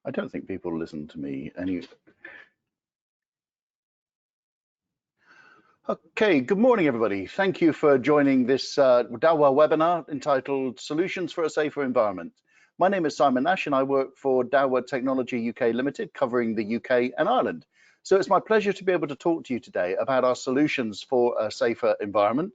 I don't think people listen to me any. Okay, good morning, everybody. Thank you for joining this Dahua webinar entitled Solutions for a Safer Environment. My name is Simon Nash and I work for Dahua Technology UK Limited, covering the UK and Ireland. So it's my pleasure to be able to talk to you today about our solutions for a safer environment.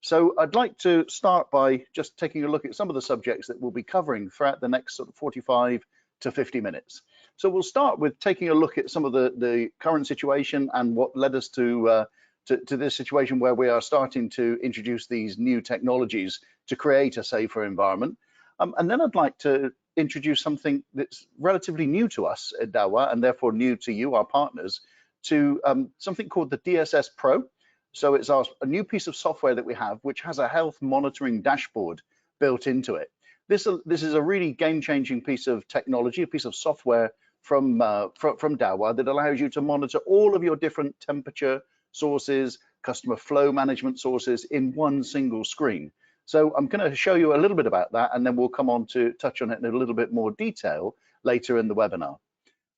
So I'd like to start by just taking a look at some of the subjects that we'll be covering throughout the next sort of 45 to 50 minutes. So we'll start with taking a look at some of the current situation and what led us to this situation where we are starting to introduce these new technologies to create a safer environment. And then I'd like to introduce something that's relatively new to us at Dahua and therefore new to you, our partners, to something called the DSS Pro. So it's a new piece of software that we have, which has a health monitoring dashboard built into it. This is a really game-changing piece of technology, a piece of software from Dahua that allows you to monitor all of your different temperature sources, customer flow management sources in one single screen. So I'm going to show you a little bit about that, and then we'll come on to touch on it in a little bit more detail later in the webinar.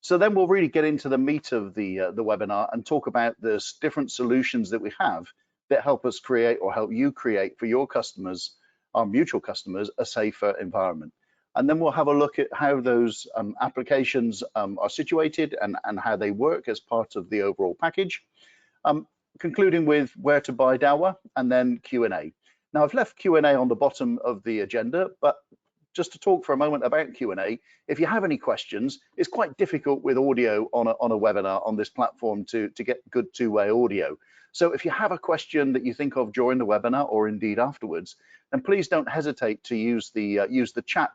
So then we'll really get into the meat of the webinar and talk about the different solutions that we have that help us create, or help you create for your customers, our mutual customers, a safer environment. And then we'll have a look at how those applications are situated and how they work as part of the overall package. Concluding with where to buy Dahua, and then Q&A. Now I've left Q&A on the bottom of the agenda, but just to talk for a moment about Q&A, if you have any questions, it's quite difficult with audio on a webinar on this platform to get good two-way audio. So if you have a question that you think of during the webinar or indeed afterwards, then please don't hesitate to use the chat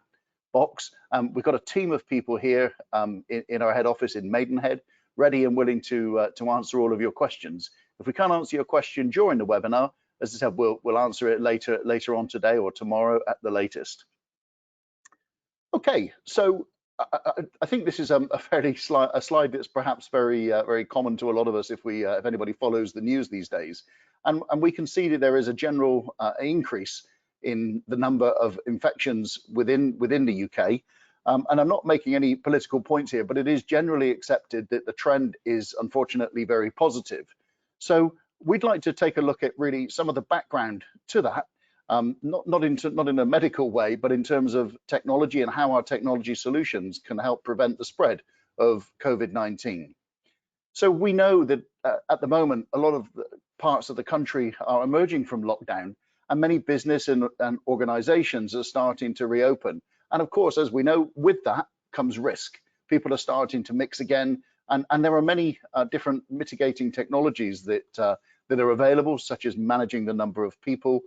box. We've got a team of people here in our head office in Maidenhead, ready and willing to answer all of your questions. If we can't answer your question during the webinar, as I said, we'll answer it later on today or tomorrow at the latest. Okay, so I think this is a slide that's perhaps very common to a lot of us if anybody follows the news these days, and we can see that there is a general increase in the number of infections within the UK. And I'm not making any political points here, but it is generally accepted that the trend is unfortunately very positive. So we'd like to take a look at really some of the background to that, not in a medical way, but in terms of technology and how our technology solutions can help prevent the spread of COVID-19. So we know that at the moment, a lot of parts of the country are emerging from lockdown, and many business and organizations are starting to reopen. And of course, as we know, with that comes risk. People are starting to mix again, and there are many different mitigating technologies that are available, such as managing the number of people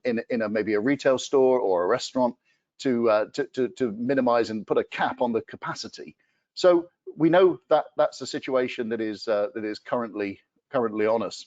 in maybe a retail store or a restaurant to minimize and put a cap on the capacity. So we know that that's a situation that is currently on us.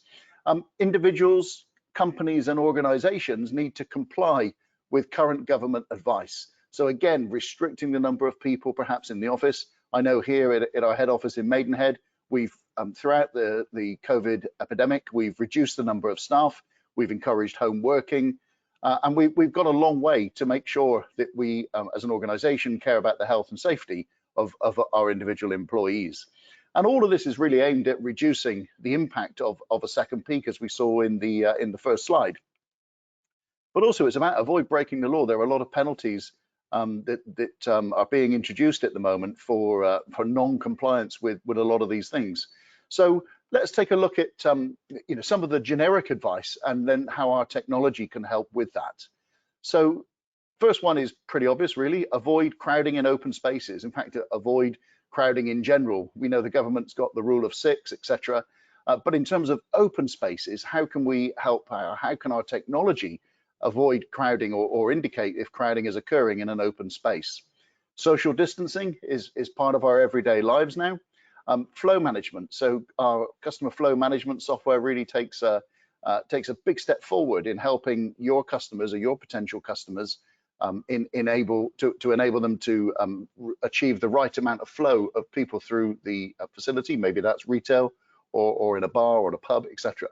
Individuals, companies, and organizations need to comply with current government advice. So again, restricting the number of people perhaps in the office. I know here at our head office in Maidenhead, we've throughout the COVID epidemic, we've reduced the number of staff, we've encouraged home working, and we've got a long way to make sure that we as an organization care about the health and safety of our individual employees. And all of this is really aimed at reducing the impact of a second peak, as we saw in the first slide. But also it's about avoid breaking the law. There are a lot of penalties that are being introduced at the moment for non-compliance with a lot of these things. So let's take a look at some of the generic advice and then how our technology can help with that. So first one is pretty obvious, really. Avoid crowding in open spaces. In fact, avoid crowding in general. We know the government's got the rule of 6, etc. But in terms of open spaces, how can we help? How can our technology avoid crowding or indicate if crowding is occurring in an open space? Social distancing is part of our everyday lives now. Flow management. So our customer flow management software really takes a big step forward in helping your customers or your potential customers enable them to achieve the right amount of flow of people through the facility. Maybe that's retail or in a bar or a pub, etc.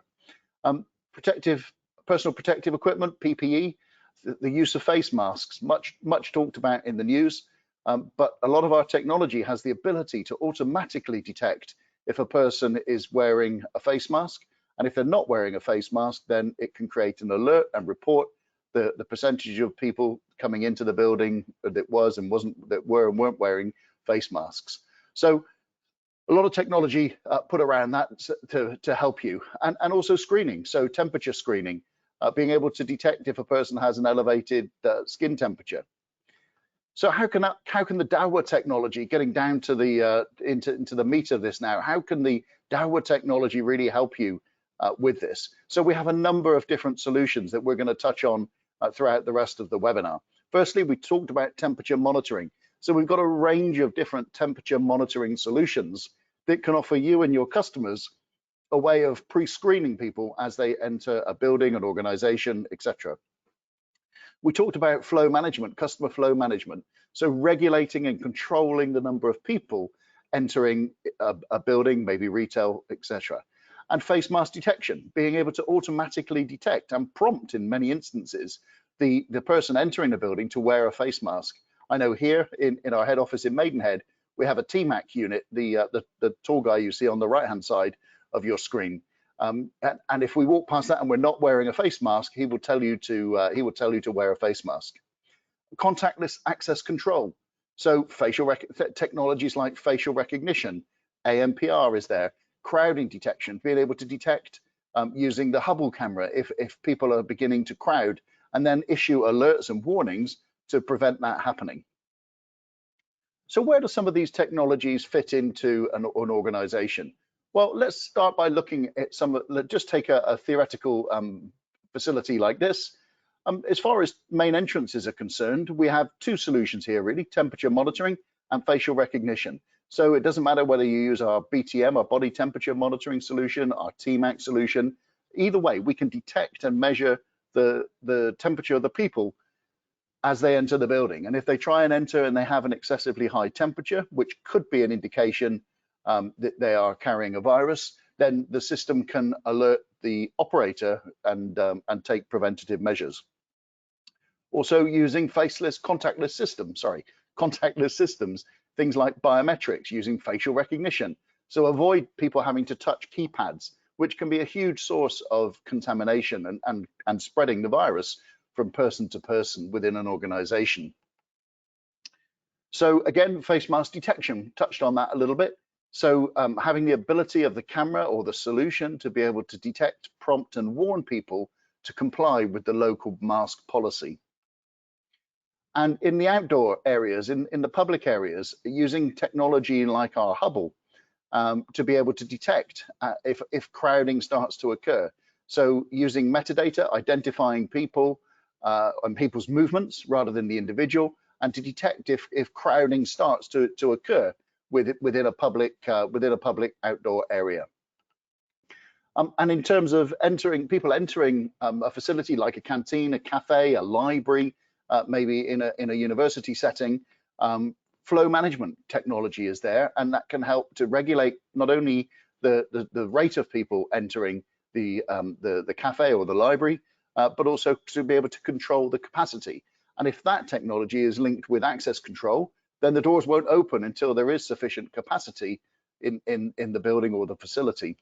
Personal protective equipment, PPE, the use of face masks, much talked about in the news. but a lot of our technology has the ability to automatically detect if a person is wearing a face mask, and if they're not wearing a face mask, then it can create an alert and report the percentage of people coming into the building that were and weren't wearing face masks. So a lot of technology put around that to help you, and also screening, so temperature screening, being able to detect if a person has an elevated skin temperature. So how can the Dahua technology, getting down to the into the meat of this now, how can the Dahua technology really help you with this? So we have a number of different solutions that we're going to touch on throughout the rest of the webinar. Firstly, we talked about temperature monitoring. So we've got a range of different temperature monitoring solutions that can offer you and your customers a way of pre-screening people as they enter a building, an organization, etc. We talked about flow management, customer flow management. So regulating and controlling the number of people entering a building, maybe retail, etc. And face mask detection, being able to automatically detect and prompt in many instances the person entering the building to wear a face mask. I know here in our head office in Maidenhead, we have a TMAC unit, the tall guy you see on the right-hand side of your screen. And if we walk past that and we're not wearing a face mask, he will tell you to wear a face mask. Contactless access control. So technologies like facial recognition, ANPR is there, crowding detection, being able to detect using the Hubble camera if people are beginning to crowd, and then issue alerts and warnings to prevent that happening. So where do some of these technologies fit into an organization? Well, let's start by looking at just take a theoretical facility like this. As far as main entrances are concerned, we have two solutions here really, temperature monitoring and facial recognition. So it doesn't matter whether you use our BTM, our body temperature monitoring solution, our TMAC solution, either way, we can detect and measure the temperature of the people as they enter the building. And if they try and enter and they have an excessively high temperature, which could be an indication that they are carrying a virus, then the system can alert the operator and take preventative measures. Also using contactless systems, things like biometrics, using facial recognition. So avoid people having to touch keypads, which can be a huge source of contamination and spreading the virus from person to person within an organization. So again, face mask detection, touched on that a little bit. So having the ability of the camera or the solution to be able to detect, prompt and warn people to comply with the local mask policy. And in the outdoor areas, in the public areas, using technology like our Hubble to be able to detect if crowding starts to occur. So using metadata, identifying people and people's movements rather than the individual, and to detect if crowding starts to occur within a public outdoor area. And in terms of people entering a facility like a canteen, a cafe, a library, maybe in a university setting, flow management technology is there, and that can help to regulate not only the rate of people entering the cafe or the library, but also to be able to control the capacity. And if that technology is linked with access control, then the doors won't open until there is sufficient capacity in the building or the facility.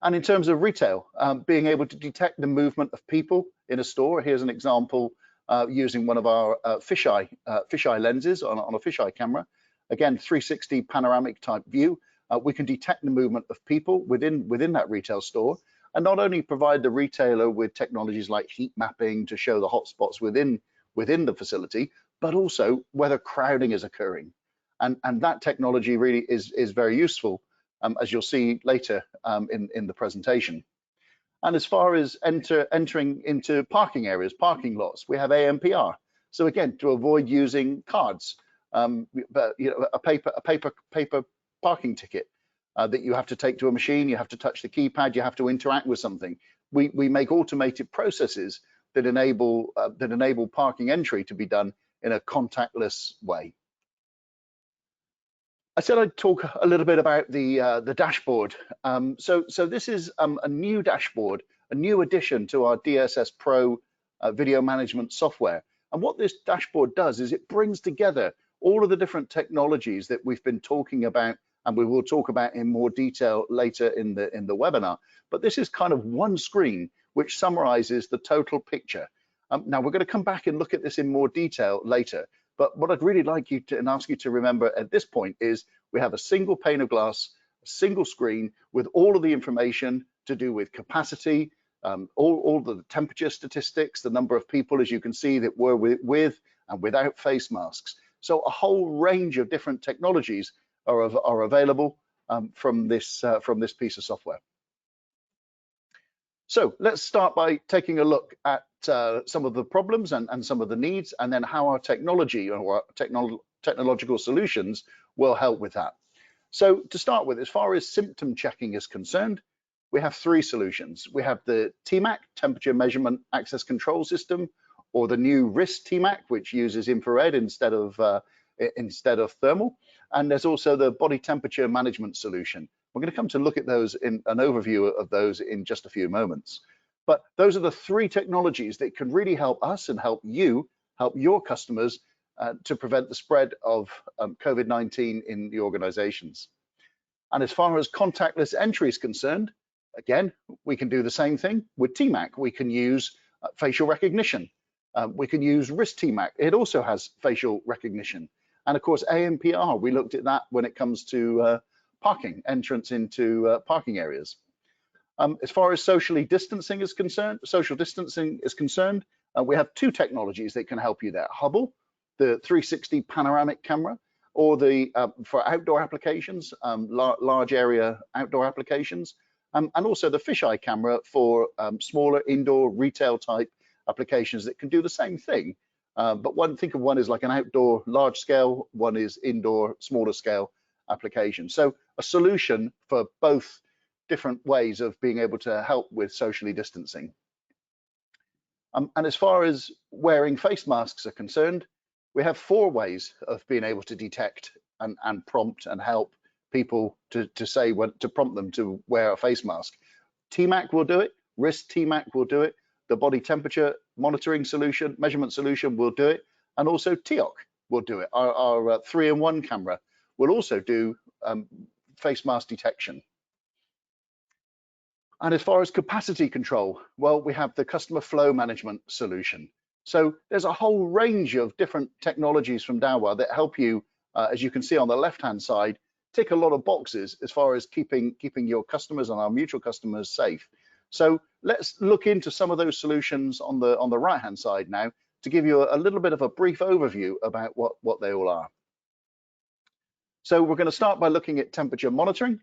And in terms of retail, being able to detect the movement of people in a store. Here's an example using one of our fisheye lenses on a fisheye camera. Again, 360 panoramic type view. We can detect the movement of people within that retail store, and not only provide the retailer with technologies like heat mapping to show the hotspots within the facility, but also whether crowding is occurring. And that technology really is very useful, as you'll see later in the presentation. And as far as entering into parking areas, parking lots, we have ANPR. So again, to avoid using cards, but a paper parking ticket that you have to take to a machine, you have to touch the keypad, you have to interact with something. We make automated processes that enable parking entry to be done in a contactless way. I said I'd talk a little bit about the dashboard. So this is a new dashboard, a new addition to our DSS Pro video management software. And what this dashboard does is it brings together all of the different technologies that we've been talking about, and we will talk about in more detail later in the webinar. But this is kind of one screen which summarizes the total picture. Now we're going to come back and look at this in more detail later. But what I'd really like you to and ask you to remember at this point is we have a single pane of glass, a single screen with all of the information to do with capacity, all the temperature statistics, the number of people, as you can see, that were with and without face masks. So a whole range of different technologies are available from this piece of software. So let's start by taking a look at some of the problems and some of the needs, and then how our technology or technological solutions will help with that. So to start with, as far as symptom checking is concerned, we have three solutions. We have the TMAC, Temperature Measurement Access Control System, or the new wrist TMAC, which uses infrared instead of thermal. And there's also the body temperature management solution. We're going to come to look at those in an overview of those in just a few moments. But those are the three technologies that can really help us and help your customers to prevent the spread of COVID-19 in the organizations. And as far as contactless entry is concerned, again, we can do the same thing with TMAC. We can use facial recognition. We can use wrist TMAC. It also has facial recognition. And of course, ANPR, we looked at that when it comes to parking, entrance into parking areas. As far as social distancing is concerned, we have two technologies that can help you there. Hubble, the 360 panoramic camera, or the for outdoor applications, large area outdoor applications, and also the fisheye camera for smaller indoor retail type applications that can do the same thing. But think of one as like an outdoor large scale, one is indoor smaller scale application. So a solution for both different ways of being able to help with socially distancing. And as far as wearing face masks are concerned, we have four ways of being able to detect and prompt and help people to prompt them to wear a face mask. TMAC will do it, wrist TMAC will do it, the body temperature monitoring solution, measurement solution will do it, and also TiOC will do it. Our 3-in-1 camera will also do face mask detection. And as far as capacity control, well, we have the customer flow management solution. So there's a whole range of different technologies from Dahua that help you, as you can see on the left-hand side, tick a lot of boxes as far as keeping your customers and our mutual customers safe. So let's look into some of those solutions on the right-hand side now to give you a little bit of a brief overview about what they all are. So we're going to start by looking at temperature monitoring,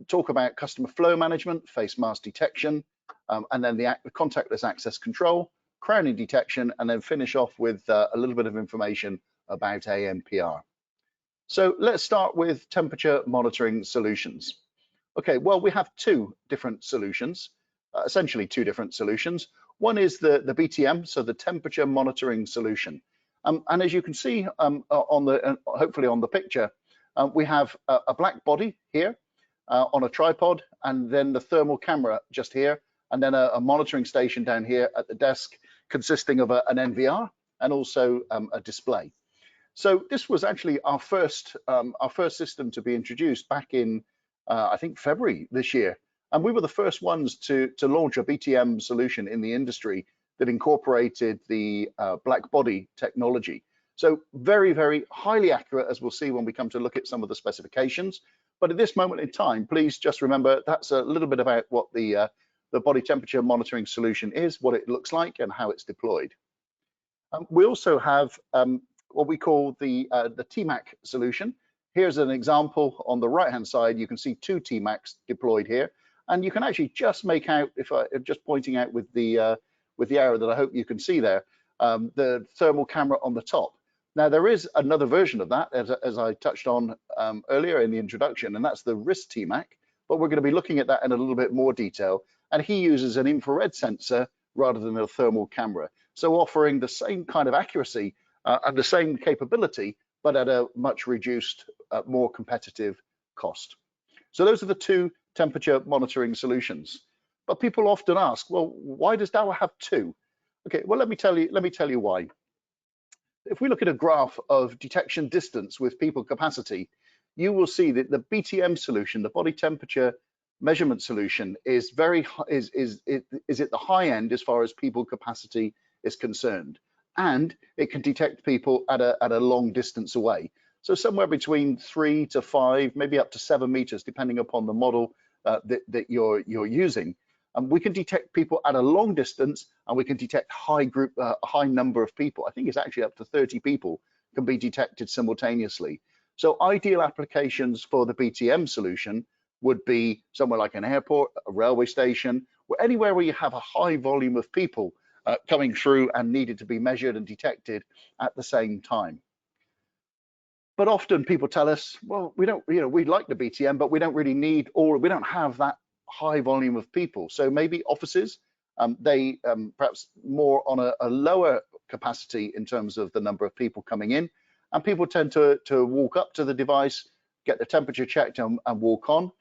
talk about customer flow management, face mask detection, and then the contactless access control, crowding detection, and then finish off with a little bit of information about ANPR. So let's start with temperature monitoring solutions. Okay, well, we have two different solutions, essentially two different solutions. One is the BTM, so the temperature monitoring solution. And as you can see hopefully on the picture, we have a black body here on a tripod, and then the thermal camera just here, and then a monitoring station down here at the desk consisting of an NVR and also a display. So this was actually our first system to be introduced back in I think February this year, and we were the first ones to launch a BTM solution in the industry that incorporated the black body technology. So very, very highly accurate, as we'll see when we come to look at some of the specifications. But at this moment in time, please just remember that's a little bit about what the body temperature monitoring solution is, what it looks like, and how it's deployed. We also have what we call the TMAC solution. Here's an example on the right-hand side. You can see two TMACs deployed here, and you can actually just make out, if I'm just pointing out with the arrow that I hope you can see there, the thermal camera on the top. Now there is another version of that, as I touched on earlier in the introduction, and that's the wrist TMAC. But we're going to be looking at that in a little bit more detail. And he uses an infrared sensor rather than a thermal camera, so offering the same kind of accuracy and the same capability, but at a much reduced, more competitive cost. So those are the two temperature monitoring solutions. But people often ask, well, why does Dahua have two? Okay, well, let me tell you why. if we look at a graph of detection distance with people capacity, you will see that the BTM solution, the body temperature measurement solution, is at the high end as far as people capacity is concerned, and it can detect people at a long distance away. So somewhere between 3 to 5, maybe up to 7 meters, depending upon the model that you're using. We can detect people at a long distance, and we can detect a high number of people. I think it's actually up to 30 people can be detected simultaneously. So ideal applications for the BTM solution would be somewhere like an airport, a railway station, or anywhere where you have a high volume of people coming through and needed to be measured and detected at the same time. But often people tell us, well, we don't, we like the BTM, but we don't really need, or we don't have that high volume of people. So maybe offices, they perhaps more on a lower capacity in terms of the number of people coming in, and people tend to walk up to the device, get the temperature checked, and walk on.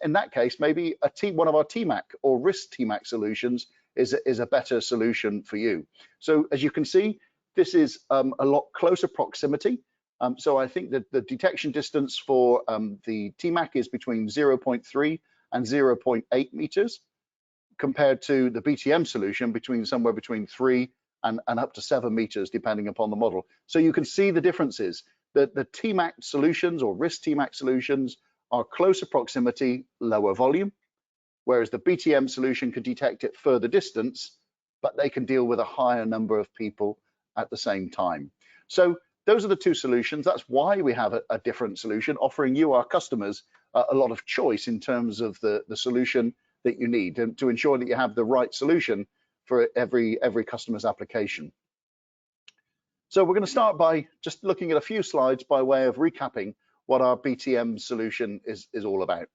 In that case, maybe one of our TMAC or wrist TMAC solutions is a better solution for you. So as you can see, this is a lot closer proximity. So I think that the detection distance for the TMAC is between 0.3 and 0.8 meters, compared to the BTM solution somewhere between 3 and up to 7 meters, depending upon the model. So you can see the differences. The TMAC solutions or wrist TMAC solutions are closer proximity, lower volume, whereas the BTM solution can detect it further distance, but they can deal with a higher number of people at the same time. So those are the two solutions. That's why we have a different solution, offering you, our customers, a lot of choice in terms of the solution that you need, and to ensure that you have the right solution for every customer's application. So we're going to start by just looking at a few slides by way of recapping what our BTM solution is all about.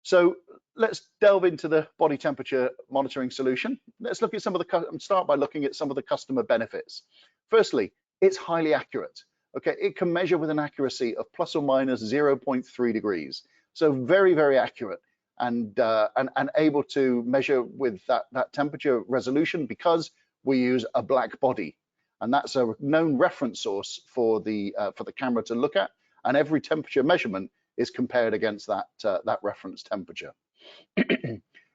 So let's delve into the body temperature monitoring solution. Let's look at start by looking at some of the customer benefits. Firstly, it's highly accurate. Okay, it can measure with an accuracy of plus or minus 0.3 degrees. So very, very accurate, and able to measure with that temperature resolution because we use a black body, and that's a known reference source for the camera to look at, and every temperature measurement is compared against that reference temperature.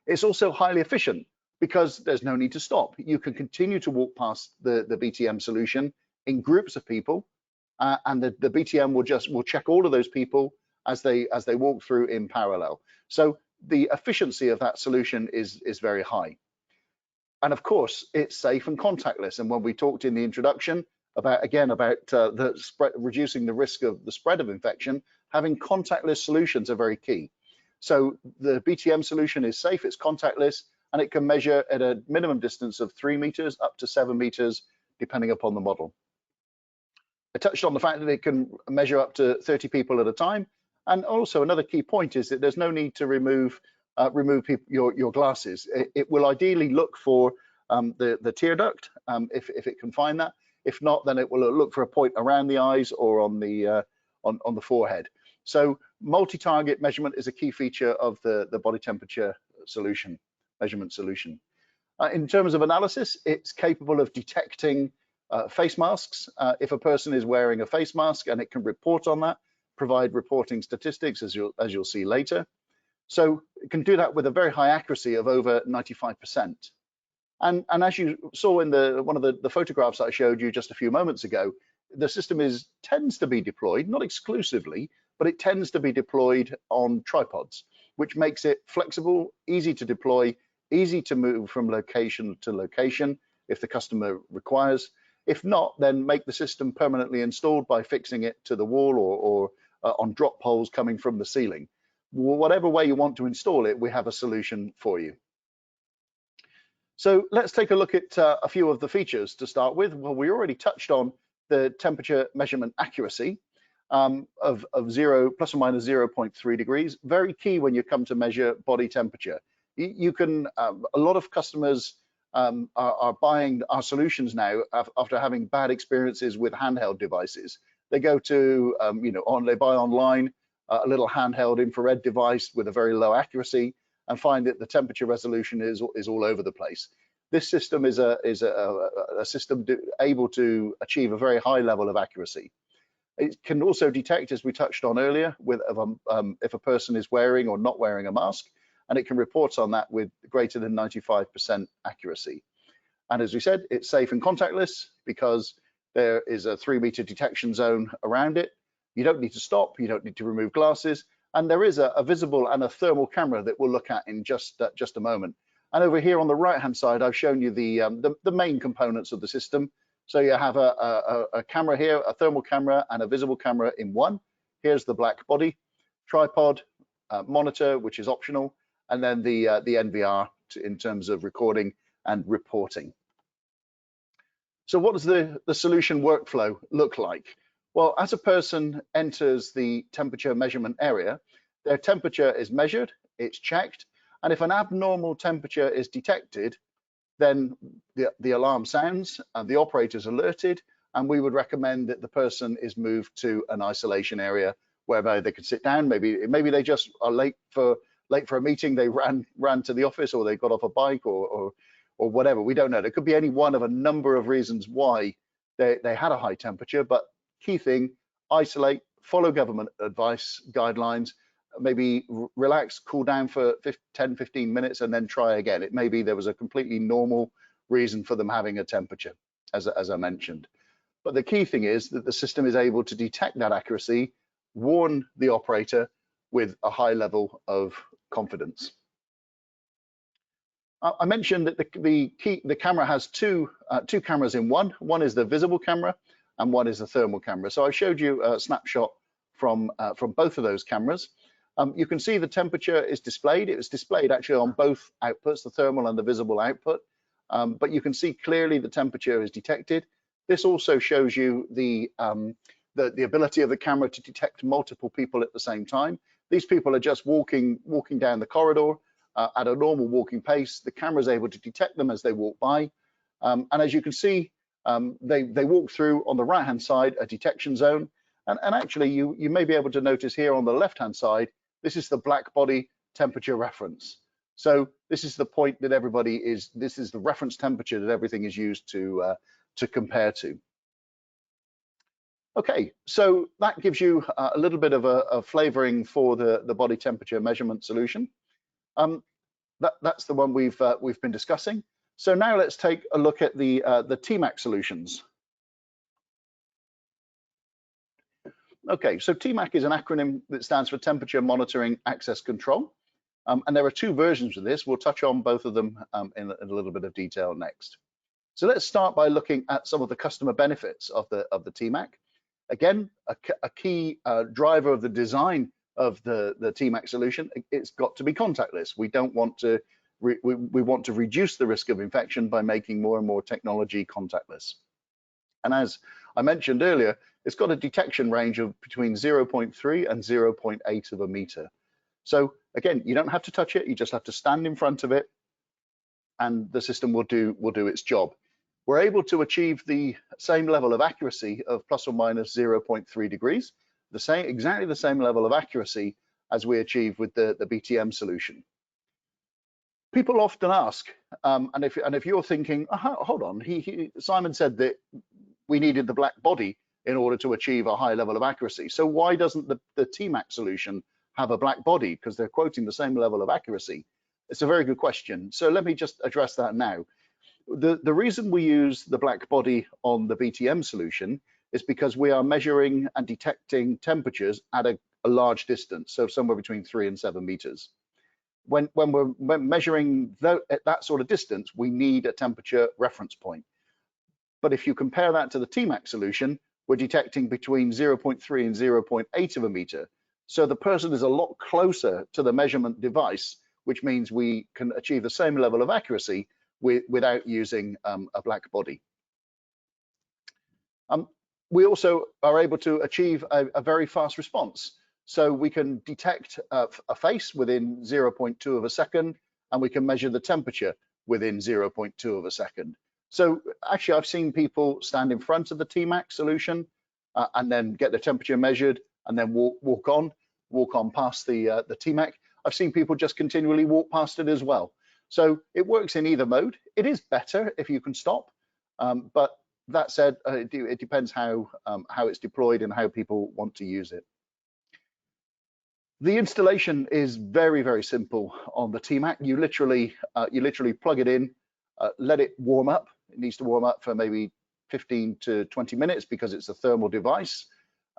It's also highly efficient because there's no need to stop. You can continue to walk past the BTM solution in groups of people, and the BTM will check all of those people as they walk through in parallel. So the efficiency of that solution is very high. And of course, it's safe and contactless. And when we talked in the introduction about reducing the risk of the spread of infection, having contactless solutions are very key. So the BTM solution is safe, it's contactless, and it can measure at a minimum distance of 3 meters up to 7 meters, depending upon the model. I touched on the fact that it can measure up to 30 people at a time. And also another key point is that there's no need to remove your glasses. It will ideally look for the tear duct if it can find that. If not, then it will look for a point around the eyes or on the forehead. So multi-target measurement is a key feature of the body temperature measurement solution. In terms of analysis, it's capable of detecting face masks if a person is wearing a face mask, and it can report on that, provide reporting statistics as you'll see later. So it can do that with a very high accuracy of over 95%. And as you saw in one of the photographs that I showed you just a few moments ago, the system tends to be deployed, not exclusively, but it tends to be deployed on tripods, which makes it flexible, easy to deploy, easy to move from location to location if the customer requires. If not, then make the system permanently installed by fixing it to the wall or on drop poles coming from the ceiling. Whatever way you want to install it, we have a solution for you. So let's take a look at a few of the features to start with. Well, we already touched on the temperature measurement accuracy of plus or minus 0.3 degrees. Very key when you come to measure body temperature. You can, a lot of customers are buying our solutions now after having bad experiences with handheld devices. They go to, they buy online a little handheld infrared device with a very low accuracy and find that the temperature resolution is all over the place. this system is a system able to achieve a very high level of accuracy. It can also detect, as we touched on earlier, with if a person is wearing or not wearing a mask, and it can report on that with greater than 95% accuracy. And as we said, it's safe and contactless because there is a 3-meter detection zone around it. You don't need to stop, you don't need to remove glasses, and there is a visible and a thermal camera that we'll look at in just a moment. And over here on the right-hand side, I've shown you the main components of the system. So you have a camera here, a thermal camera and a visible camera in one. Here's the black body, tripod, monitor, which is optional, and then the NVR in terms of recording and reporting. So what does the solution workflow look like? Well, as a person enters the temperature measurement area, their temperature is measured, it's checked, and if an abnormal temperature is detected, then the alarm sounds and the operator is alerted, and we would recommend that the person is moved to an isolation area whereby they can sit down. Maybe they just are late for a meeting, they ran to the office, or they got off a bike, or whatever. We don't know. There could be any one of a number of reasons why they had a high temperature, but key thing, isolate, follow government advice, guidelines, maybe relax, cool down for 10-15 minutes, and then try again. It may be there was a completely normal reason for them having a temperature, as I mentioned. But the key thing is that the system is able to detect that accuracy, warn the operator with a high level of confidence. I mentioned that the camera has two cameras in one. One is the visible camera and one is the thermal camera. So I showed you a snapshot from both of those cameras. You can see the temperature is displayed. It was displayed actually on both outputs, the thermal and the visible output. But you can see clearly the temperature is detected. This also shows you the ability of the camera to detect multiple people at the same time. These people are just walking down the corridor at a normal walking pace. The camera is able to detect them as they walk by. And as you can see, they walk through on the right-hand side a detection zone. And actually, you may be able to notice here on the left-hand side, this is the black body temperature reference. So this is the point that this is the reference temperature that everything is used to compare to. Okay, so that gives you a little bit of a flavoring for the body temperature measurement solution. That's the one we've been discussing. So now let's take a look at the TMAC solutions. Okay, so TMAC is an acronym that stands for Temperature Monitoring Access Control, and there are two versions of this. We'll touch on both of them in a little bit of detail next. So let's start by looking at some of the customer benefits of the TMAC. Again, a key driver of the design of the TMAC solution, it's got to be contactless. We don't want to we want to reduce the risk of infection by making more and more technology contactless. And as I mentioned earlier, it's got a detection range of between 0.3 and 0.8 of a meter. So again, you don't have to touch it, you just have to stand in front of it and the system will do its job. We're able to achieve the same level of accuracy of plus or minus 0.3 degrees, exactly the same level of accuracy as we achieve with the BTM solution. People often ask, and if you're thinking, hold on, Simon said that we needed the black body in order to achieve a high level of accuracy. So why doesn't the TMAC solution have a black body? Because they're quoting the same level of accuracy. It's a very good question. So let me just address that now. The reason we use the black body on the BTM solution is because we are measuring and detecting temperatures at a large distance, so somewhere between 3 and 7 meters. When we're measuring at that sort of distance, we need a temperature reference point. But if you compare that to the TMAC solution, we're detecting between 0.3 and 0.8 of a meter. So the person is a lot closer to the measurement device, which means we can achieve the same level of accuracy without using a black body. We also are able to achieve a very fast response. So we can detect a face within 0.2 of a second, and we can measure the temperature within 0.2 of a second. So actually, I've seen people stand in front of the TMAC solution and then get the temperature measured and then walk on past the TMAC. I've seen people just continually walk past it as well. So it works in either mode. It is better if you can stop, but that said, it depends how it's deployed and how people want to use it. The installation is very, very simple on the TMAC. You literally plug it in, let it warm up. It needs to warm up for maybe 15 to 20 minutes because it's a thermal device.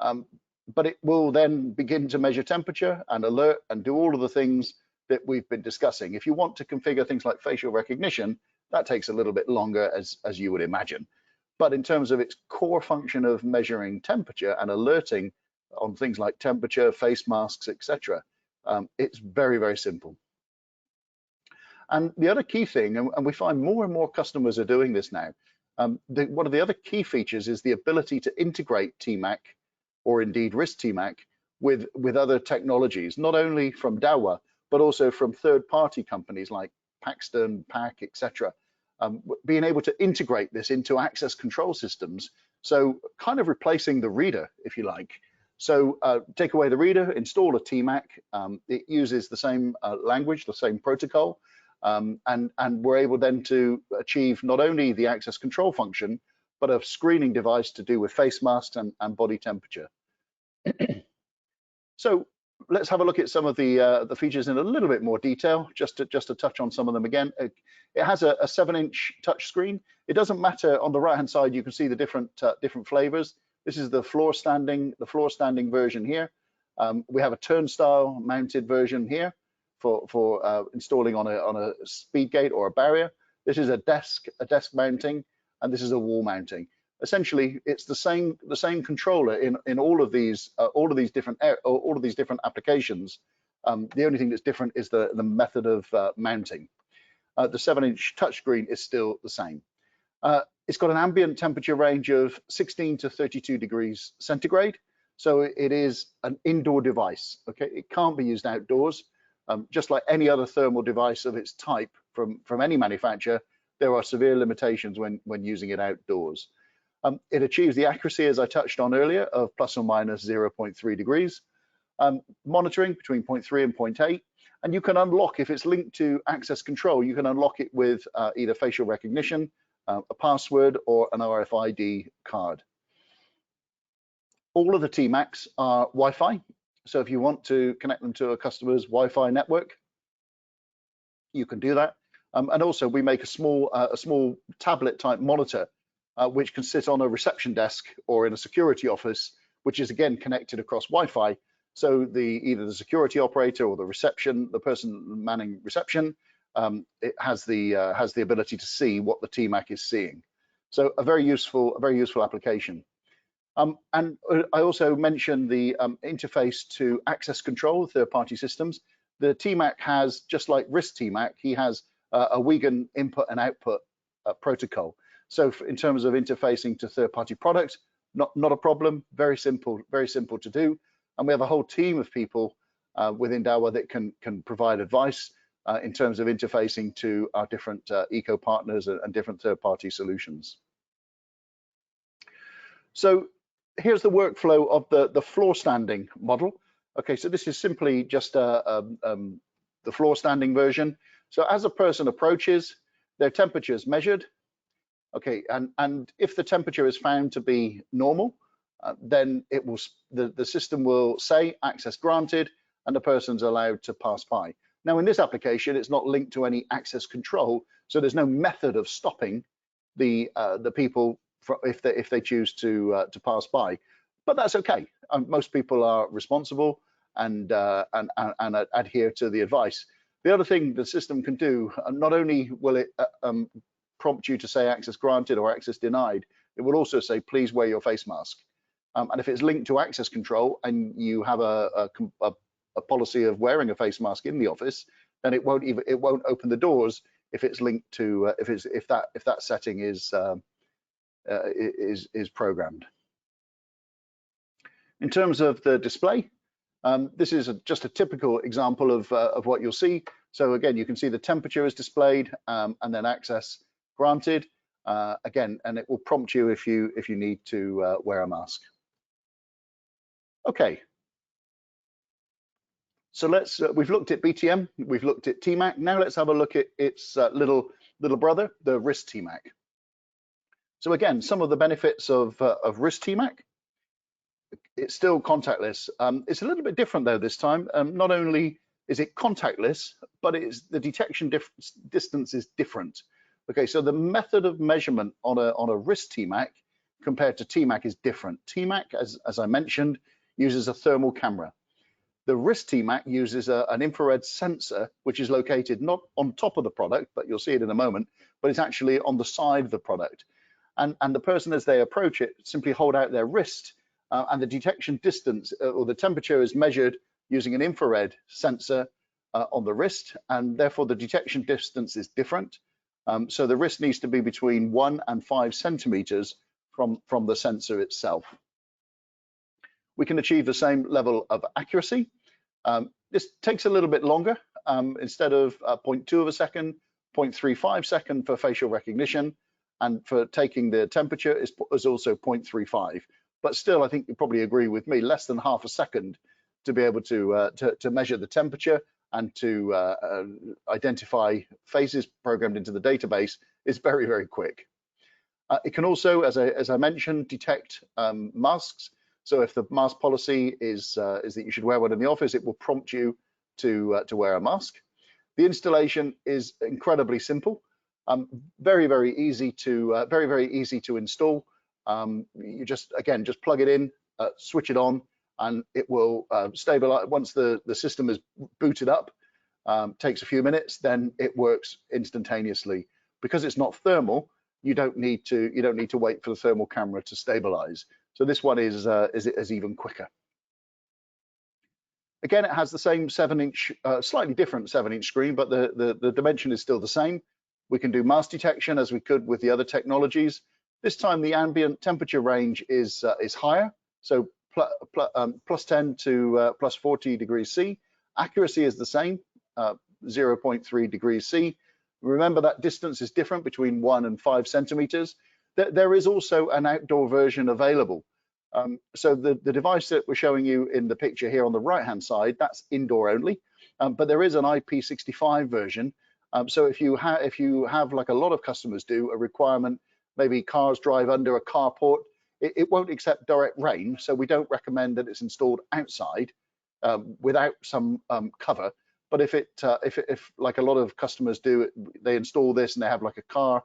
But it will then begin to measure temperature and alert and do all of the things that we've been discussing. If you want to configure things like facial recognition, that takes a little bit longer, as you would imagine. But in terms of its core function of measuring temperature and alerting on things like temperature, face masks, etc., it's very, very simple. And the other key thing, and we find more and more customers are doing this now, one of the other key features is the ability to integrate TMAC, or indeed RIS TMAC, with other technologies, not only from Dahua, but also from third-party companies like Paxton, PAC, etc. Being able to integrate this into access control systems, so kind of replacing the reader, if you like. So take away the reader, install a TMAC. It uses the same language, the same protocol, and we're able then to achieve not only the access control function, but a screening device to do with face masks and body temperature. So let's have a look at some of the features in a little bit more detail, just to touch on some of them again. It has a 7-inch touch screen. It doesn't matter, on the right-hand side, you can see the different flavors. This is the floor standing version here. We have a turnstile mounted version here for installing on a speed gate or a barrier. This is a desk mounting, and this is a wall mounting. Essentially, it's the same controller in all of these different applications. The only thing that's different is the method of mounting. The 7-inch touchscreen is still the same. It's got an ambient temperature range of 16 to 32 degrees centigrade, so it is an indoor device. Okay, it can't be used outdoors. Just like any other thermal device of its type from any manufacturer, there are severe limitations when using it outdoors. It achieves the accuracy, as I touched on earlier, of plus or minus 0.3 degrees. Monitoring between 0.3 and 0.8. And you can unlock, if it's linked to access control, you can unlock it with either facial recognition, a password, or an RFID card. All of the TMACs are Wi-Fi. So if you want to connect them to a customer's Wi-Fi network, you can do that. And also we make a small tablet type monitor, which can sit on a reception desk or in a security office, which is again connected across Wi-Fi. So either the security operator or the person manning reception, it has the ability to see what the TMAC is seeing. So a very useful application. And I also mentioned the interface to access control, third-party systems. The TMAC has, just like RIS TMAC, he has a Wigan input and output protocol. So in terms of interfacing to third-party products, not a problem, very simple to do. And we have a whole team of people within Dahua that can provide advice in terms of interfacing to our different eco partners and different third-party solutions. So here's the workflow of the floor standing model. Okay, so this is simply just the floor standing version. So as a person approaches, their temperature is measured. Okay, and if the temperature is found to be normal, then the system will say access granted, and the person's allowed to pass by. Now, in this application, it's not linked to any access control, so there's no method of stopping the people if they choose to pass by. But that's okay. Most people are responsible and adhere to the advice. The other thing the system can do, not only will it prompt you to say access granted or access denied, it will also say please wear your face mask. And if it's linked to access control and you have a policy of wearing a face mask in the office, then it won't open the doors if it's linked to if that setting is programmed. In terms of the display, this is just a typical example of what you'll see. So again, you can see the temperature is displayed and then access granted again, and it will prompt you if you need to wear a mask. Okay. So we've looked at BTM, we've looked at TMAC. Now let's have a look at its little brother, the wrist TMAC. So again, some of the benefits of wrist TMAC. It's still contactless. It's a little bit different though this time. Not only is it contactless, but the detection distance is different. Okay, so the method of measurement on a wrist TMAC compared to TMAC is different. TMAC, as I mentioned, uses a thermal camera. The wrist TMAC uses an infrared sensor, which is located not on top of the product, but you'll see it in a moment, but it's actually on the side of the product. And the person, as they approach it, simply hold out their wrist, and the detection distance or the temperature is measured using an infrared sensor on the wrist, and therefore the detection distance is different. So the wrist needs to be between 1 and 5 centimeters from the sensor itself. We can achieve the same level of accuracy. This takes a little bit longer. Instead of 0.2 of a second, 0.35 second for facial recognition, and for taking the temperature is also 0.35. But still, I think you probably agree with me, less than half a second to be able to measure the temperature and to identify faces programmed into the database is very, very quick. It can also, as I mentioned, detect masks. So if the mask policy is that you should wear one in the office, it will prompt you to wear a mask. The installation is incredibly simple, very, very easy to install. You just plug it in, switch it on, and it will stabilize. Once the system is booted up, takes a few minutes, then it works instantaneously. Because it's not thermal, you don't need to wait for the thermal camera to stabilize. So this one is even quicker. Again, it has the same 7-inch, slightly different 7-inch screen, but the dimension is still the same. We can do mask detection as we could with the other technologies. This time the ambient temperature range is higher, so plus 10 to plus 40 degrees C. Accuracy is the same, 0.3 degrees C. Remember that distance is different between 1 and 5 centimeters. There is also an outdoor version available. So the device that we're showing you in the picture here on the right-hand side, that's indoor only, but there is an IP65 version. So if you have, like a lot of customers do, a requirement, maybe cars drive under a carport, it won't accept direct rain, so we don't recommend that it's installed outside without some cover. But if like a lot of customers do, they install this and they have like a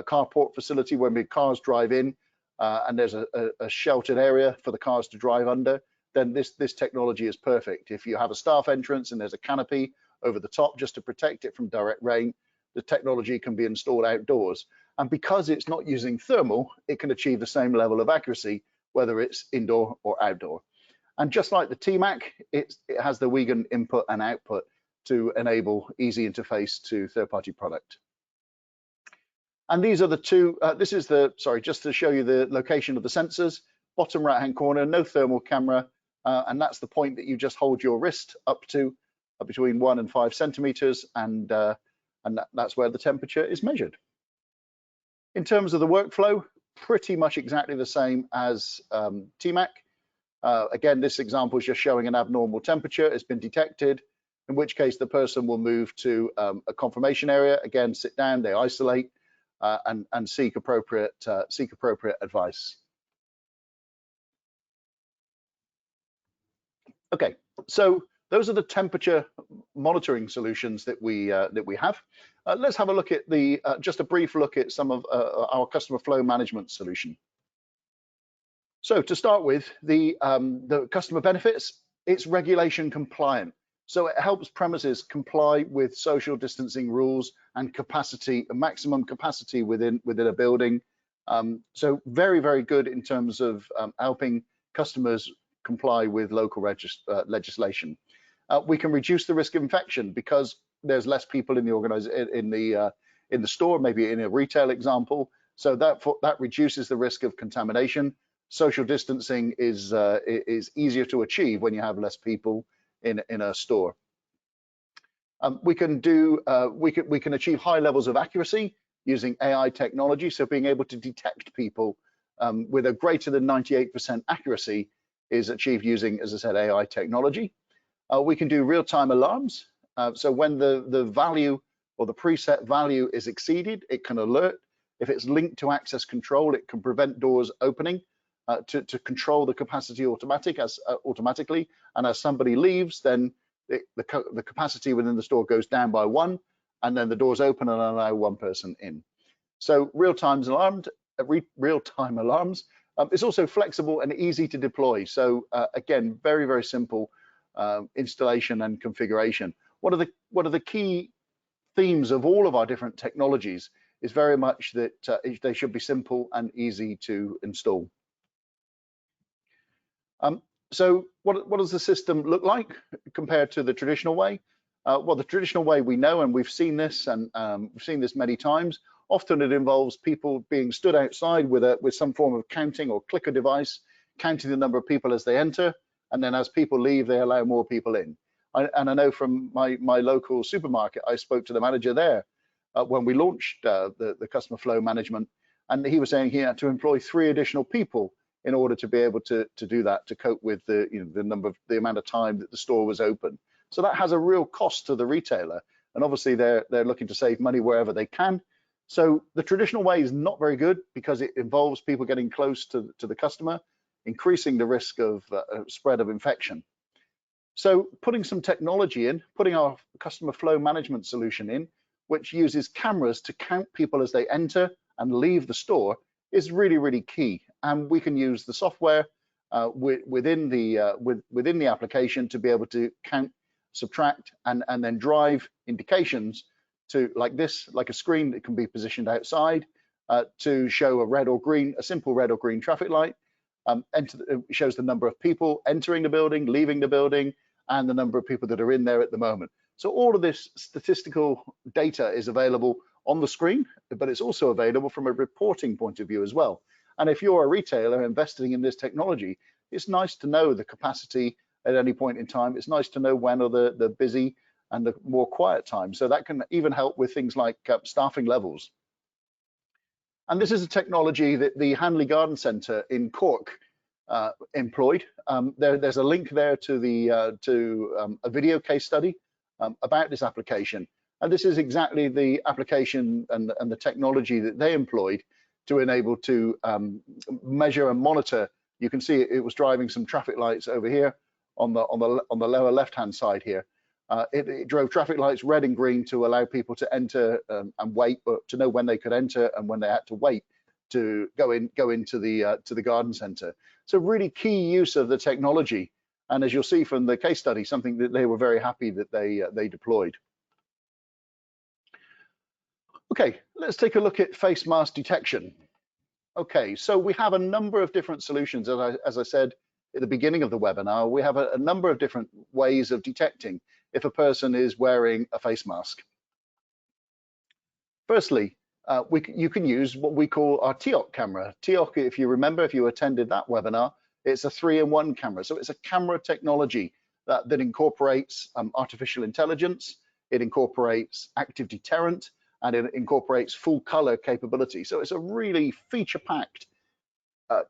carport facility where maybe cars drive in and there's a sheltered area for the cars to drive under, then this technology is perfect. If you have a staff entrance and there's a canopy over the top just to protect it from direct rain, the technology can be installed outdoors. And because it's not using thermal, it can achieve the same level of accuracy, whether it's indoor or outdoor. And just like the TMAC, it has the Wiegand input and output to enable easy interface to third-party product. And these are the two, just to show you the location of the sensors, bottom right-hand corner, no thermal camera, and that's the point that you just hold your wrist up to between 1 and 5 centimeters, and that's where the temperature is measured. In terms of the workflow, pretty much exactly the same as TMAC. Again, this example is just showing an abnormal temperature. It's been detected, in which case the person will move to a confirmation area. Again, sit down, they isolate, and seek appropriate advice. Okay, so those are the temperature monitoring solutions that we have. Let's have a look at just a brief look at some of our customer flow management solution. So to start with, the customer benefits, it's regulation compliant. So it helps premises comply with social distancing rules and capacity, maximum capacity within a building. So very, very good in terms of helping customers comply with local legislation. We can reduce the risk of infection because there's less people in the in the store, maybe in a retail example. So that reduces the risk of contamination. Social distancing is easier to achieve when you have less people in a store. We can achieve high levels of accuracy using AI technology. So being able to detect people with a greater than 98% accuracy is achieved using, as I said, AI technology. We can do real-time alarms. So when the value or the preset value is exceeded, it can alert. If it's linked to access control, it can prevent doors opening to control the capacity automatically. And as somebody leaves, then the capacity within the store goes down by 1, and then the doors open and allow 1 person in. So real-time alarms. It's also flexible and easy to deploy. So again, very, very simple installation and configuration. One of the key themes of all of our different technologies is very much that they should be simple and easy to install. So what does the system look like compared to the traditional way? Well, the traditional way we know, and we've seen this, and we've seen this many times. Often it involves people being stood outside with some form of counting or clicker device, counting the number of people as they enter, and then as people leave, they allow more people in. And I know from my local supermarket, I spoke to the manager there when we launched the customer flow management, and he was saying he had to employ 3 additional people in order to be able to do that, to cope with the amount of time that the store was open. So that has a real cost to the retailer, and obviously they're looking to save money wherever they can. So the traditional way is not very good because it involves people getting close to the customer, increasing the risk of spread of infection. So putting some technology in, putting our customer flow management solution in, which uses cameras to count people as they enter and leave the store, is really, really key. And we can use the software within the application to be able to count, subtract, and then drive indications to, like this, like a screen that can be positioned outside to show a red or green, a simple red or green traffic light. It shows the number of people entering the building, leaving the building, and the number of people that are in there at the moment. So all of this statistical data is available on the screen, but it's also available from a reporting point of view as well. And if you're a retailer investing in this technology, it's nice to know the capacity at any point in time. It's nice to know when are the busy and the more quiet times. So that can even help with things like staffing levels. And this is a technology that the Hanley Garden Centre in Cork employed. There's a link there to a video case study about this application. And this is exactly the application and the technology that they employed to enable to measure and monitor. You can see it was driving some traffic lights over here on the lower left-hand side here. It drove traffic lights red and green to allow people to enter and wait, but to know when they could enter and when they had to wait to go into the garden centre. So really key use of the technology, and as you'll see from the case study, something that they were very happy that they deployed. Okay, let's take a look at face mask detection. Okay, so we have a number of different solutions. As I said at the beginning of the webinar, we have a number of different ways of detecting if a person is wearing a face mask. Firstly, you can use what we call our TiOC camera. TiOC, if you remember, if you attended that webinar, it's a 3-in-1 camera. So it's a camera technology that incorporates artificial intelligence, it incorporates active deterrent, and it incorporates full color capability. So it's a really feature-packed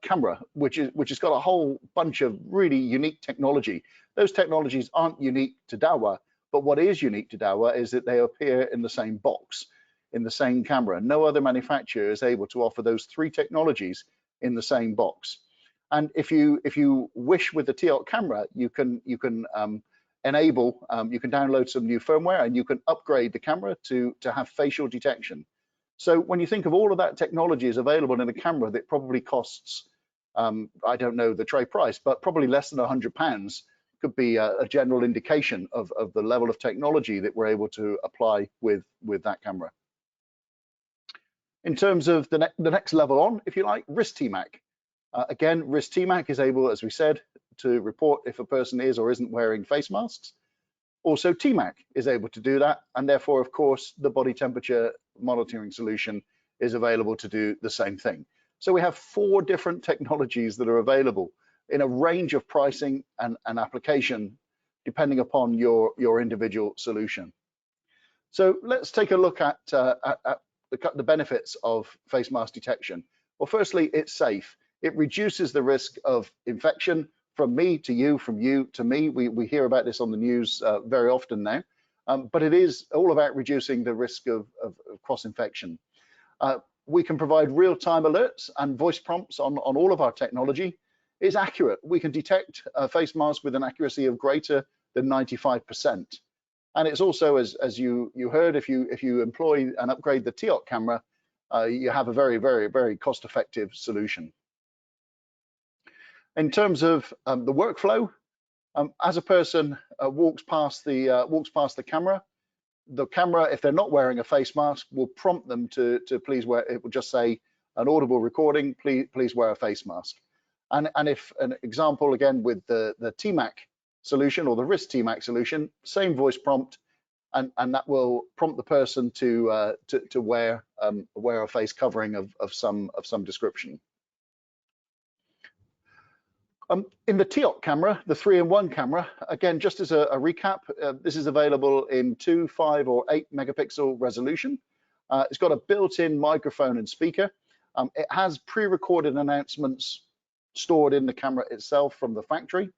camera, which has got a whole bunch of really unique technology. Those technologies aren't unique to Dahua, but what is unique to Dahua is that they appear in the same box, in the same camera. No other manufacturer is able to offer those 3 technologies in the same box. And if you wish with the TiOC camera, you can download some new firmware and you can upgrade the camera to have facial detection. So when you think of all of that technology is available in a camera that probably costs, I don't know the trade price, but probably less than £100, could be a general indication of the level of technology that we're able to apply with that camera. In terms of the next level on, if you like, risk TMAC. Again, risk TMAC is able, as we said, to report if a person is or isn't wearing face masks. Also, TMAC is able to do that, and therefore, of course, the body temperature monitoring solution is available to do the same thing. So we have 4 different technologies that are available in a range of pricing and application, depending upon your individual solution. So let's take a look at the benefits of face mask detection. Well, firstly, it's safe. It reduces the risk of infection from me to you, from you to me. We hear about this on the news very often now, but it is all about reducing the risk of cross-infection. We can provide real-time alerts, and voice prompts on all of our technology is accurate. We can detect a face mask with an accuracy of greater than 95%. And it's also, as you heard, if you employ and upgrade the TiOC camera, you have a very, very, very cost-effective solution. In terms of the workflow, as a person walks past the camera, if they're not wearing a face mask, will prompt them to please wear. It will just say an audible recording, please wear a face mask. And if an example again with the TMAC solution or the wrist TMAC solution, same voice prompt, and that will prompt the person to wear a face covering of some description. In the TiOC camera, the 3-in-1 camera, again, just as a recap, this is available in 2, 5, or 8 megapixel resolution. It's got a built-in microphone and speaker. It has pre-recorded announcements stored in the camera itself from the factory,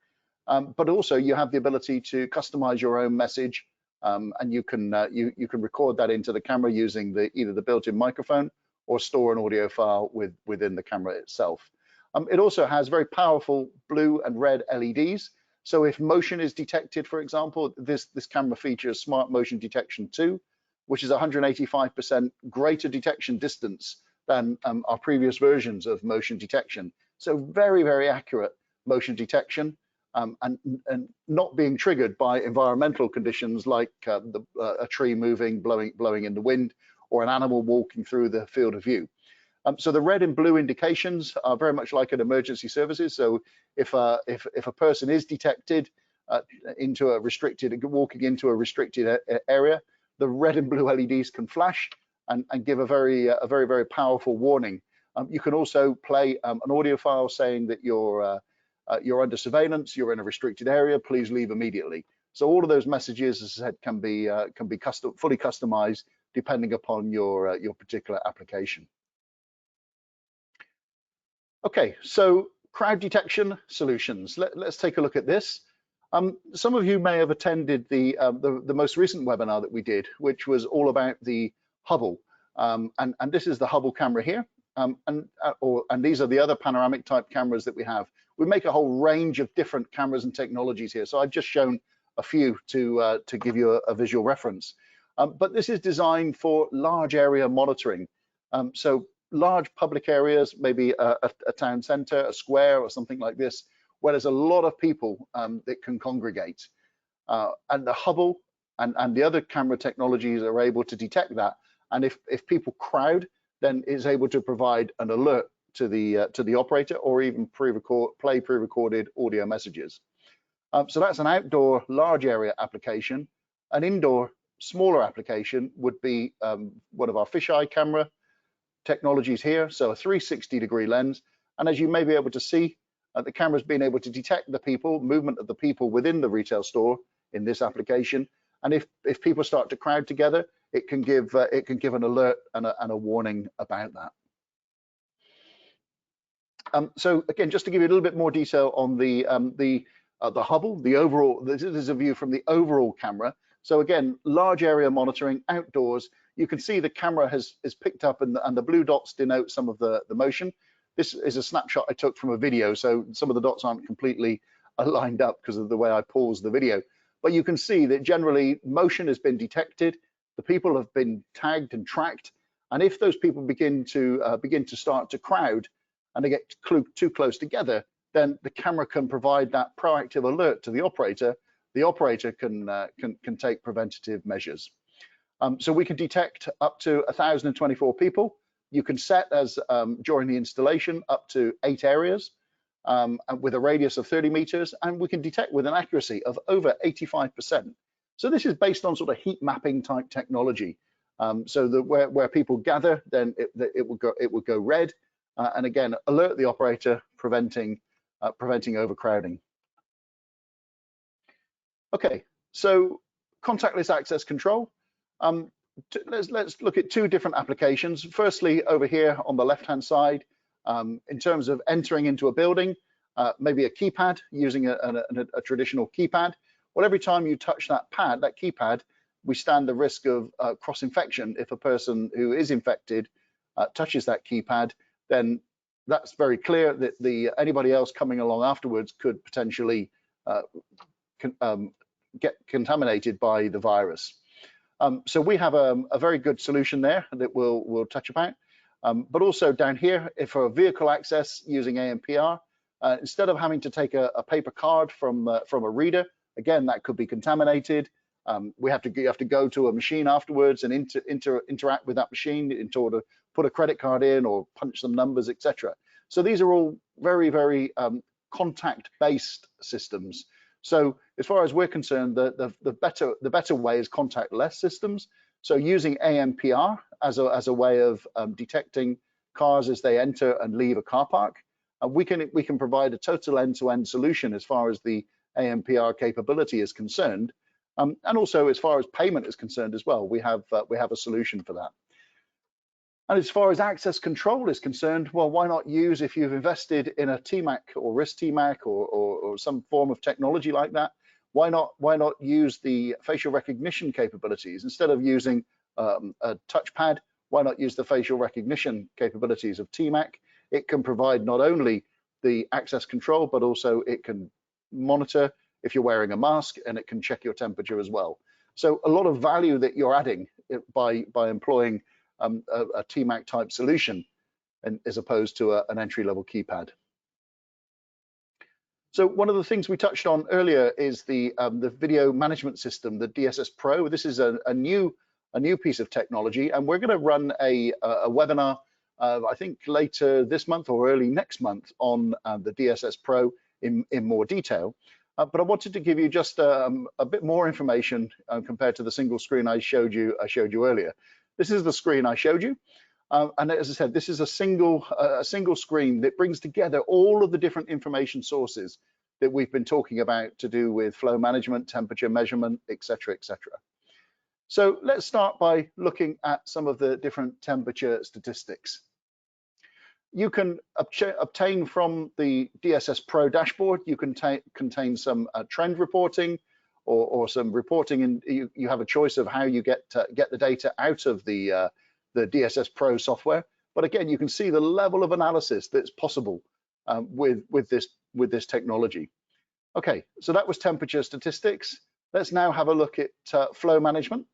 but also you have the ability to customize your own message, and you can record that into the camera using either the built-in microphone or store an audio file within the camera itself. It also has very powerful blue and red LEDs. So if motion is detected, for example, this camera features Smart Motion Detection 2, which is 185% greater detection distance than our previous versions of motion detection. So very, very accurate motion detection, and not being triggered by environmental conditions like a tree moving, blowing in the wind, or an animal walking through the field of view. So the red and blue indications are very much like an emergency services. So if a person is detected walking into a restricted area, the red and blue LEDs can flash and give a very, very powerful warning. You can also play an audio file saying that you're under surveillance, you're in a restricted area, please leave immediately. So all of those messages, as I said, can be fully customized depending upon your particular application. Okay, so crowd detection solutions. Let's take a look at this. Some of you may have attended the most recent webinar that we did, which was all about the Hubble. And this is the Hubble camera here. And these are the other panoramic type cameras that we have. We make a whole range of different cameras and technologies here. So I've just shown a few to give you a visual reference. But this is designed for large area monitoring. So large public areas, maybe a town center, a square or something like this, where there's a lot of people that can congregate. And the Hubble and the other camera technologies are able to detect that. And if people crowd, then it's able to provide an alert to the operator, or even play pre-recorded audio messages. So that's an outdoor large area application. An indoor smaller application would be one of our fisheye camera technologies here, so a 360-degree lens. And as you may be able to see, the camera's been able to detect the people, movement of the people within the retail store in this application. And if people start to crowd together, it can give an alert and a warning about that. So again, just to give you a little bit more detail on the Hubble, the overall, this is a view from the overall camera. So again, large area monitoring outdoors. You can see the camera is picked up, and the blue dots denote some of the motion. This is a snapshot I took from a video, so some of the dots aren't completely lined up because of the way I paused the video. But you can see that generally motion has been detected, the people have been tagged and tracked, and if those people begin to start to crowd and they get too close together, then the camera can provide that proactive alert to the operator. The operator can take preventative measures. So we can detect up to 1,024 people. You can set as during the installation up to 8 areas and with a radius of 30 meters, and we can detect with an accuracy of over 85%. So this is based on sort of heat mapping type technology. So that where people gather, then it will go red, and again alert the operator, preventing overcrowding. Okay, so contactless access control. Let's look at 2 different applications. Firstly, over here on the left-hand side, in terms of entering into a building, maybe a keypad using a traditional keypad. Well, every time you touch that keypad, we stand the risk of cross-infection. If a person who is infected touches that keypad, then that's very clear that anybody else coming along afterwards could potentially get contaminated by the virus. So we have a very good solution there that we'll touch about. But also down here, if for vehicle access using ANPR, instead of having to take a paper card from a reader, again, that could be contaminated. You have to go to a machine afterwards and interact with that machine in order to put a credit card in or punch some numbers, etc. So these are all very, very contact-based systems. So as far as we're concerned, the better way is contactless systems. So using ANPR as a way of detecting cars as they enter and leave a car park, we can provide a total end-to-end solution as far as the ANPR capability is concerned, and also as far as payment is concerned as well. We have a solution for that. And as far as access control is concerned, well, why not use, if you've invested in a TMAC or RIS TMAC or some form of technology like that, why not use the facial recognition capabilities instead of using a touchpad? Why not use the facial recognition capabilities of TMAC? It can provide not only the access control, but also it can monitor if you're wearing a mask, and it can check your temperature as well. So a lot of value that you're adding by employing a TMAC type solution, and as opposed to an entry-level keypad. So one of the things we touched on earlier is the video management system, the DSS Pro. This is a new piece of technology, and we're going to run a webinar, I think later this month or early next month, on the DSS Pro in more detail. But I wanted to give you just a bit more information compared to the single screen I showed you earlier. This is the screen I showed you, and as I said, this is a single screen that brings together all of the different information sources that we've been talking about to do with flow management, temperature measurement, etc., etc. So let's start by looking at some of the different temperature statistics. You can obtain from the DSS Pro dashboard, you can contain some trend reporting or some reporting, and you have a choice of how you get the data out of the DSS Pro software. But again, you can see the level of analysis that's possible with this technology. Okay, so that was temperature statistics. Let's now have a look at flow management.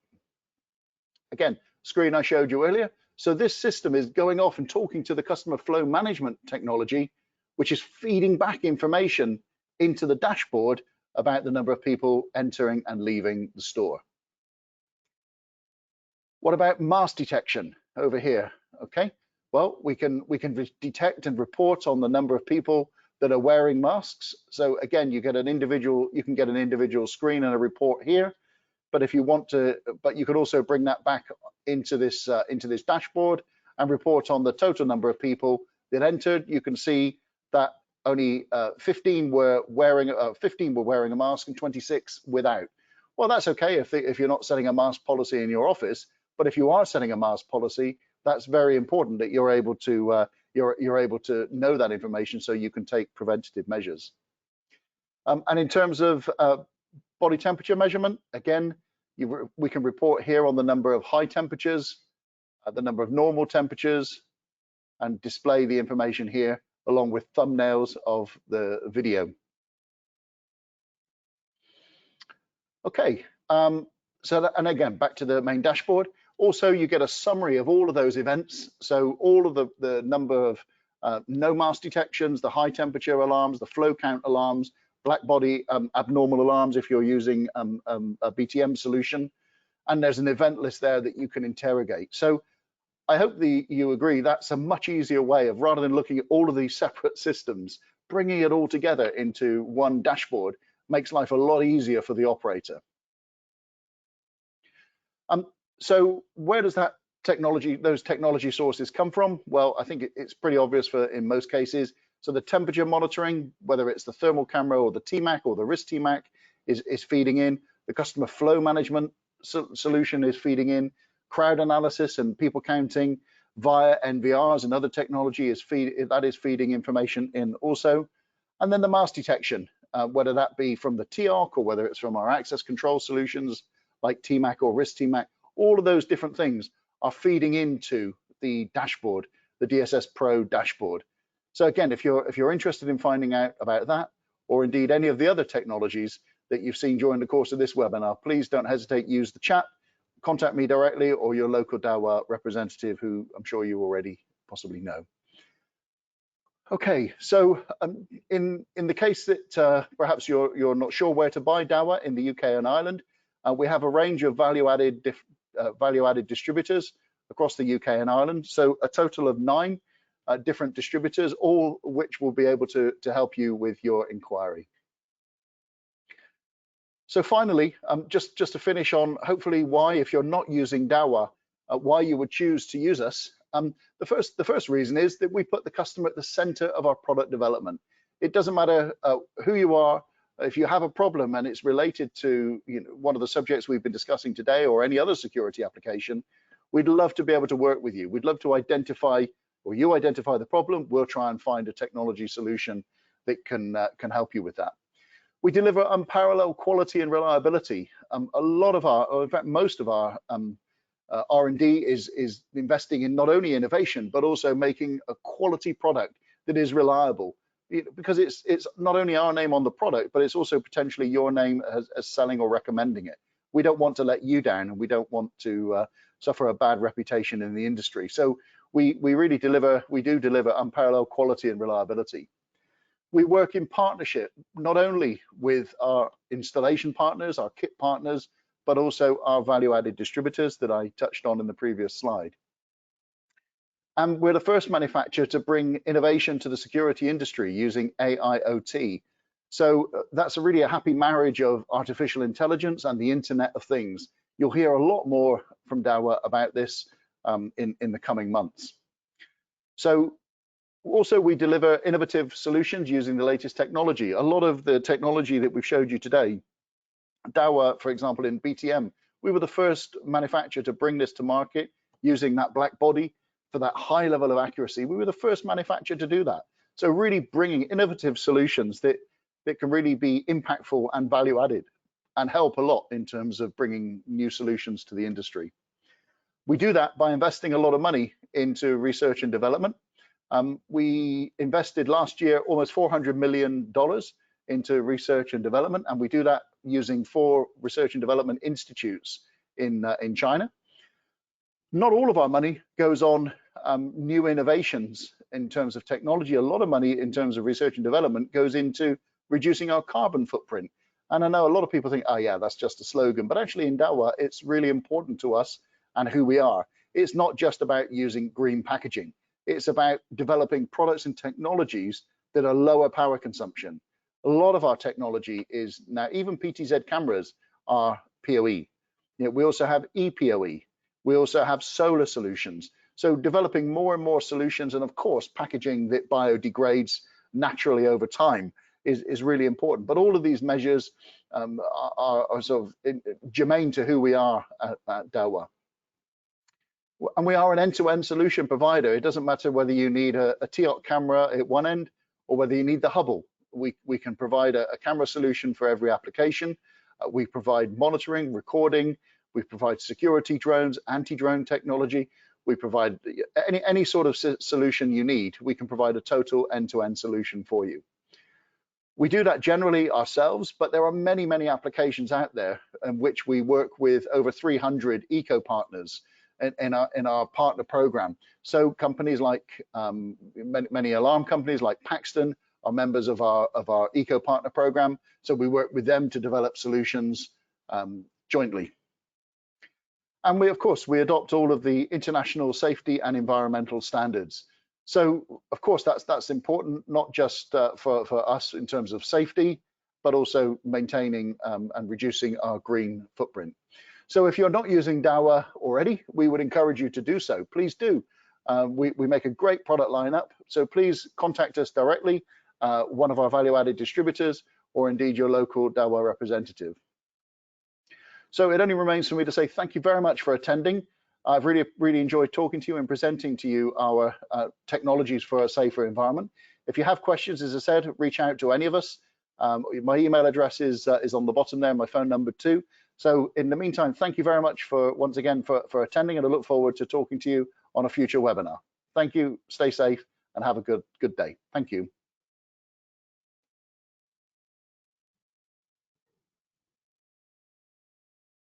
Again, screen I showed you earlier. So this system is going off and talking to the customer flow management technology, which is feeding back information into the dashboard about the number of people entering and leaving the store. What about mask detection over here? Okay, well, we can detect and report on the number of people that are wearing masks. So again, you can get an individual screen and a report here. But if you want to, but you could also bring that back into this dashboard and report on the total number of people that entered. You can see that only 15 were wearing a mask and 26 without. Well, that's okay if you're not setting a mask policy in your office, but if you are setting a mask policy, that's very important that you're able to know that information so you can take preventative measures. And in terms of body temperature measurement, again, we can report here on the number of high temperatures, the number of normal temperatures, and display the information here along with thumbnails of the video. Okay, and again, back to the main dashboard. Also, you get a summary of all of those events. So all of the number of no mask detections, the high temperature alarms, the flow count alarms, black body abnormal alarms if you're using a BTM solution. And there's an event list there that you can interrogate. So I hope you agree that's a much easier way of, rather than looking at all of these separate systems, bringing it all together into one dashboard makes life a lot easier for the operator. So where does those technology sources come from? Well, I think it's pretty obvious in most cases. So the temperature monitoring, whether it's the thermal camera or the TMAC or the RIS TMAC, is feeding in. The customer flow management solution is feeding in. Crowd analysis and people counting via NVRs and other technology is feeding information in also. And then the mask detection, whether that be from the TiOC or whether it's from our access control solutions like TMAC or risk TMAC, all of those different things are feeding into the dashboard, the DSS Pro dashboard. So again, if you're interested in finding out about that, or indeed any of the other technologies that you've seen during the course of this webinar, please don't hesitate, use the chat, contact me directly or your local Dahua representative, who I'm sure you already possibly know. Okay, so in the case that perhaps you're not sure where to buy Dahua in the UK and Ireland, we have a range of value-added distributors across the UK and Ireland. So a total of 9 different distributors, all which will be able to help you with your inquiry. So finally, just to finish on hopefully why, if you're not using Dahua, why you would choose to use us. The first reason is that we put the customer at the center of our product development. It doesn't matter who you are. If you have a problem and it's related to one of the subjects we've been discussing today or any other security application, we'd love to be able to work with you. We'd love to identify, or you identify the problem, we'll try and find a technology solution that can help you with that. We deliver unparalleled quality and reliability. A lot of our, or in fact most of our R&D is investing in not only innovation, but also making a quality product that is reliable. Because it's not only our name on the product, but it's also potentially your name as selling or recommending it. We don't want to let you down, and we don't want to suffer a bad reputation in the industry. So we really deliver unparalleled quality and reliability. We work in partnership, not only with our installation partners, our kit partners, but also our value-added distributors that I touched on in the previous slide. And we're the first manufacturer to bring innovation to the security industry using AIoT. So that's really a happy marriage of artificial intelligence and the Internet of Things. You'll hear a lot more from Dahua about this in the coming months. So also we deliver innovative solutions using the latest technology. A lot of the technology that we've showed you today, Dahua, for example, in BTM, we were the first manufacturer to bring this to market using that black body for that high level of accuracy. We were the first manufacturer to do that. So really bringing innovative solutions that can really be impactful and value added and help a lot in terms of bringing new solutions to the industry. We do that by investing a lot of money into research and development. We invested last year almost $400 million into research and development, and we do that using 4 research and development institutes in China. Not all of our money goes on new innovations in terms of technology. A lot of money in terms of research and development goes into reducing our carbon footprint. And I know a lot of people think, oh yeah, that's just a slogan, but actually in Dahua, it's really important to us and who we are. It's not just about using green packaging. It's about developing products and technologies that are lower power consumption. A lot of our technology is now, even PTZ cameras are PoE. We also have ePoE. We also have solar solutions. So developing more and more solutions, and of course, packaging that biodegrades naturally over time is really important. But all of these measures are sort of germane to who we are at Dahua. And we are an end-to-end solution provider. It doesn't matter whether you need a TiOC camera at one end or whether you need the Hubble. We can provide a camera solution for every application. We provide monitoring, recording. We provide security drones, anti-drone technology. We provide any sort of solution you need. We can provide a total end-to-end solution for you. We do that generally ourselves, but there are many, many applications out there in which we work with over 300 eco partners in our partner program. So companies like many alarm companies like Paxton are members of our eco partner program. So we work with them to develop solutions jointly. And we, of course, we adopt all of the international safety and environmental standards. So, of course, that's important, not just for us in terms of safety, but also maintaining and reducing our green footprint. So if you're not using Dahua already, we would encourage you to do so. Please do. We make a great product lineup. So please contact us directly, one of our value-added distributors, or indeed your local Dahua representative. So it only remains for me to say thank you very much for attending. I've really enjoyed talking to you and presenting to you our technologies for a safer environment. If you have questions, as I said, reach out to any of us. My email address is on the bottom there, my phone number too. So in the meantime, thank you very much once again for attending, and I look forward to talking to you on a future webinar. Thank you, stay safe, and have a good day. Thank you.